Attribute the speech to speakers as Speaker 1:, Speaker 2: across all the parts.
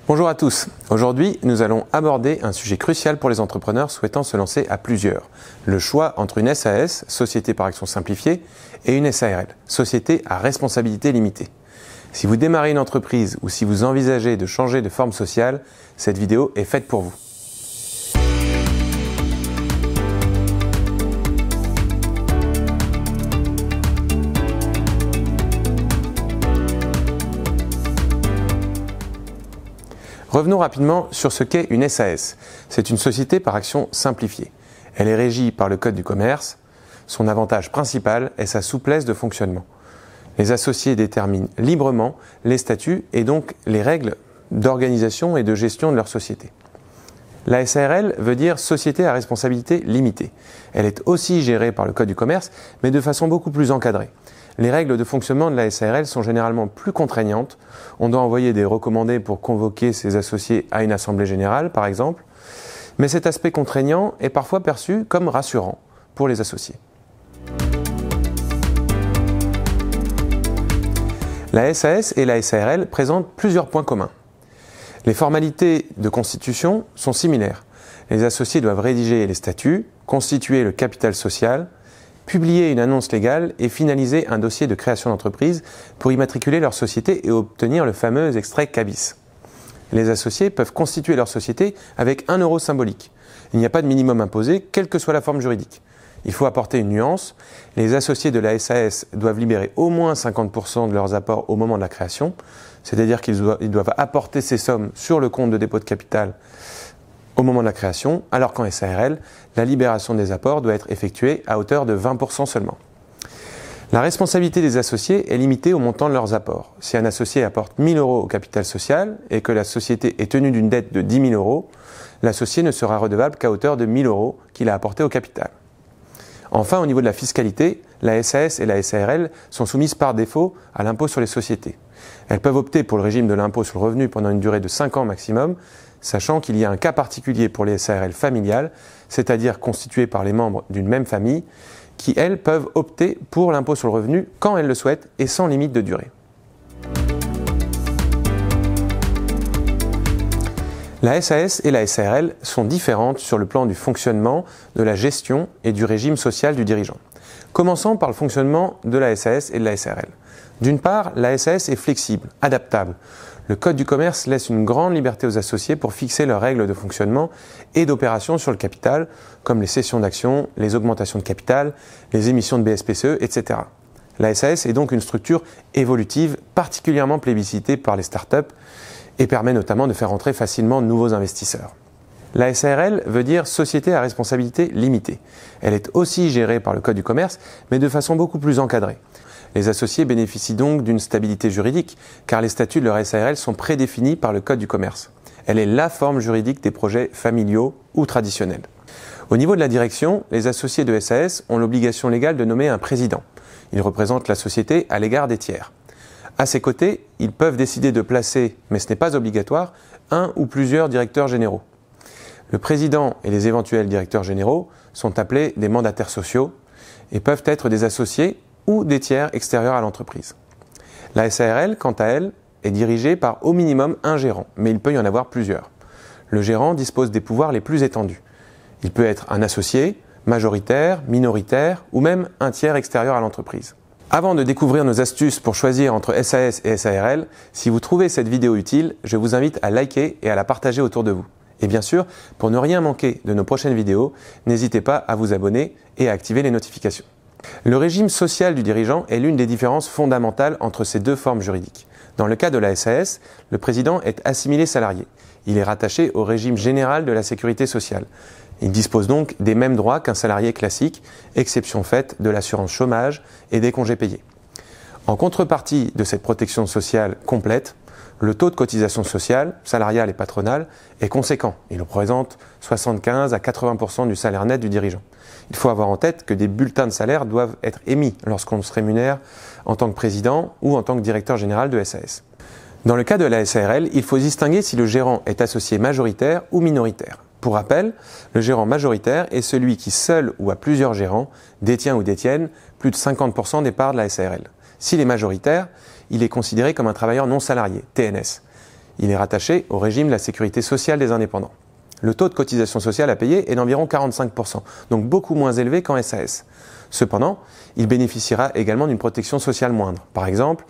Speaker 1: Bonjour à tous. Aujourd'hui, nous allons aborder un sujet crucial pour les entrepreneurs souhaitant se lancer à plusieurs. Le choix entre une SAS, Société par action simplifiée, et une SARL, Société à responsabilité limitée. Si vous démarrez une entreprise ou si vous envisagez de changer de forme sociale, cette vidéo est faite pour vous. Revenons rapidement sur ce qu'est une SAS. C'est une société par action simplifiée. Elle est régie par le Code du commerce. Son avantage principal est sa souplesse de fonctionnement. Les associés déterminent librement les statuts et donc les règles d'organisation et de gestion de leur société. La SARL veut dire Société à responsabilité limitée. Elle est aussi gérée par le Code du commerce, mais de façon beaucoup plus encadrée. Les règles de fonctionnement de la SARL sont généralement plus contraignantes. On doit envoyer des recommandés pour convoquer ses associés à une assemblée générale, par exemple. Mais cet aspect contraignant est parfois perçu comme rassurant pour les associés. La SAS et la SARL présentent plusieurs points communs. Les formalités de constitution sont similaires. Les associés doivent rédiger les statuts, constituer le capital social, publier une annonce légale et finaliser un dossier de création d'entreprise pour immatriculer leur société et obtenir le fameux extrait CABIS. Les associés peuvent constituer leur société avec 1 euro symbolique. Il n'y a pas de minimum imposé, quelle que soit la forme juridique. Il faut apporter une nuance. Les associés de la SAS doivent libérer au moins 50% de leurs apports au moment de la création, c'est-à-dire qu'ils doivent apporter ces sommes sur le compte de dépôt de capital au moment de la création, alors qu'en SARL, la libération des apports doit être effectuée à hauteur de 20% seulement. La responsabilité des associés est limitée au montant de leurs apports. Si un associé apporte 1 000 euros au capital social et que la société est tenue d'une dette de 10 000 euros, l'associé ne sera redevable qu'à hauteur de 1 000 euros qu'il a apporté au capital. Enfin, au niveau de la fiscalité, la SAS et la SARL sont soumises par défaut à l'impôt sur les sociétés. Elles peuvent opter pour le régime de l'impôt sur le revenu pendant une durée de 5 ans maximum, sachant qu'il y a un cas particulier pour les SARL familiales, c'est-à-dire constituées par les membres d'une même famille, qui, elles, peuvent opter pour l'impôt sur le revenu quand elles le souhaitent et sans limite de durée. La SAS et la SARL sont différentes sur le plan du fonctionnement, de la gestion et du régime social du dirigeant. Commençons par le fonctionnement de la SAS et de la SARL. D'une part, la SAS est flexible, adaptable. Le Code du commerce laisse une grande liberté aux associés pour fixer leurs règles de fonctionnement et d'opération sur le capital, comme les cessions d'actions, les augmentations de capital, les émissions de BSPCE, etc. La SAS est donc une structure évolutive particulièrement plébiscitée par les startups et permet notamment de faire entrer facilement de nouveaux investisseurs. La SARL veut dire Société à responsabilité limitée. Elle est aussi gérée par le Code du commerce, mais de façon beaucoup plus encadrée. Les associés bénéficient donc d'une stabilité juridique, car les statuts de leur SARL sont prédéfinis par le Code du commerce. Elle est la forme juridique des projets familiaux ou traditionnels. Au niveau de la direction, les associés de SAS ont l'obligation légale de nommer un président. Il représente la société à l'égard des tiers. À ses côtés, ils peuvent décider de placer, mais ce n'est pas obligatoire, un ou plusieurs directeurs généraux. Le président et les éventuels directeurs généraux sont appelés des mandataires sociaux et peuvent être des associés ou des tiers extérieurs à l'entreprise. La SARL, quant à elle, est dirigée par au minimum un gérant, mais il peut y en avoir plusieurs. Le gérant dispose des pouvoirs les plus étendus. Il peut être un associé, majoritaire, minoritaire ou même un tiers extérieur à l'entreprise. Avant de découvrir nos astuces pour choisir entre SAS et SARL, si vous trouvez cette vidéo utile, je vous invite à liker et à la partager autour de vous. Et bien sûr, pour ne rien manquer de nos prochaines vidéos, n'hésitez pas à vous abonner et à activer les notifications. Le régime social du dirigeant est l'une des différences fondamentales entre ces deux formes juridiques. Dans le cas de la SAS, le président est assimilé salarié. Il est rattaché au régime général de la sécurité sociale. Il dispose donc des mêmes droits qu'un salarié classique, exception faite de l'assurance chômage et des congés payés. En contrepartie de cette protection sociale complète, le taux de cotisation sociale, salariale et patronale, est conséquent. Il représente 75 à 80% du salaire net du dirigeant. Il faut avoir en tête que des bulletins de salaire doivent être émis lorsqu'on se rémunère en tant que président ou en tant que directeur général de SAS. Dans le cas de la SARL, il faut distinguer si le gérant est associé majoritaire ou minoritaire. Pour rappel, le gérant majoritaire est celui qui, seul ou à plusieurs gérants, détient ou détiennent plus de 50% des parts de la SARL. S'il est majoritaire, il est considéré comme un travailleur non salarié, TNS. Il est rattaché au régime de la sécurité sociale des indépendants. Le taux de cotisation sociale à payer est d'environ 45%, donc beaucoup moins élevé qu'en SAS. Cependant, il bénéficiera également d'une protection sociale moindre. Par exemple,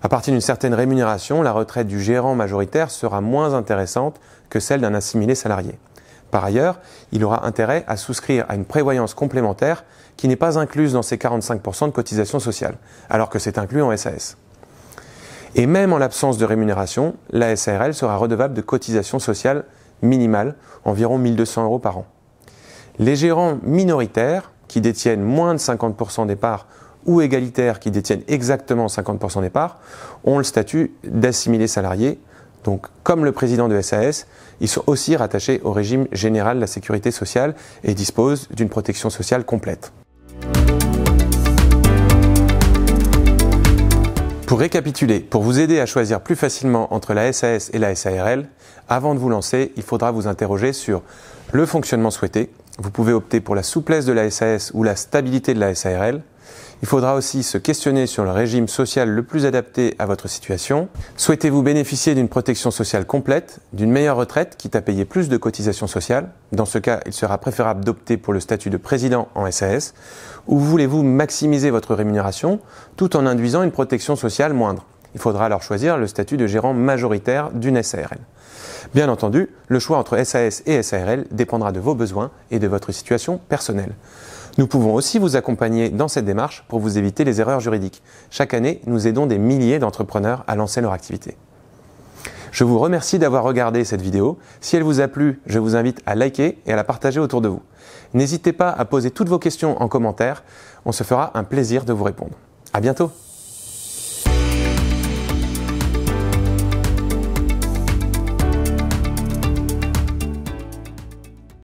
Speaker 1: à partir d'une certaine rémunération, la retraite du gérant majoritaire sera moins intéressante que celle d'un assimilé salarié. Par ailleurs, il aura intérêt à souscrire à une prévoyance complémentaire qui n'est pas incluse dans ces 45% de cotisation sociale, alors que c'est inclus en SAS. Et même en l'absence de rémunération, la SARL sera redevable de cotisation sociale minimale, environ 1 200 € par an. Les gérants minoritaires, qui détiennent moins de 50% des parts, ou égalitaires, qui détiennent exactement 50% des parts, ont le statut d'assimilé salarié. Donc, comme le président de SAS, ils sont aussi rattachés au régime général de la sécurité sociale et disposent d'une protection sociale complète. Pour récapituler, pour vous aider à choisir plus facilement entre la SAS et la SARL, avant de vous lancer, il faudra vous interroger sur le fonctionnement souhaité. Vous pouvez opter pour la souplesse de la SAS ou la stabilité de la SARL. Il faudra aussi se questionner sur le régime social le plus adapté à votre situation. Souhaitez-vous bénéficier d'une protection sociale complète, d'une meilleure retraite, quitte à payer plus de cotisations sociales? Dans ce cas, il sera préférable d'opter pour le statut de président en SAS. Ou voulez-vous maximiser votre rémunération tout en induisant une protection sociale moindre? Il faudra alors choisir le statut de gérant majoritaire d'une SARL. Bien entendu, le choix entre SAS et SARL dépendra de vos besoins et de votre situation personnelle. Nous pouvons aussi vous accompagner dans cette démarche pour vous éviter les erreurs juridiques. Chaque année, nous aidons des milliers d'entrepreneurs à lancer leur activité. Je vous remercie d'avoir regardé cette vidéo. Si elle vous a plu, je vous invite à liker et à la partager autour de vous. N'hésitez pas à poser toutes vos questions en commentaire. On se fera un plaisir de vous répondre. À bientôt!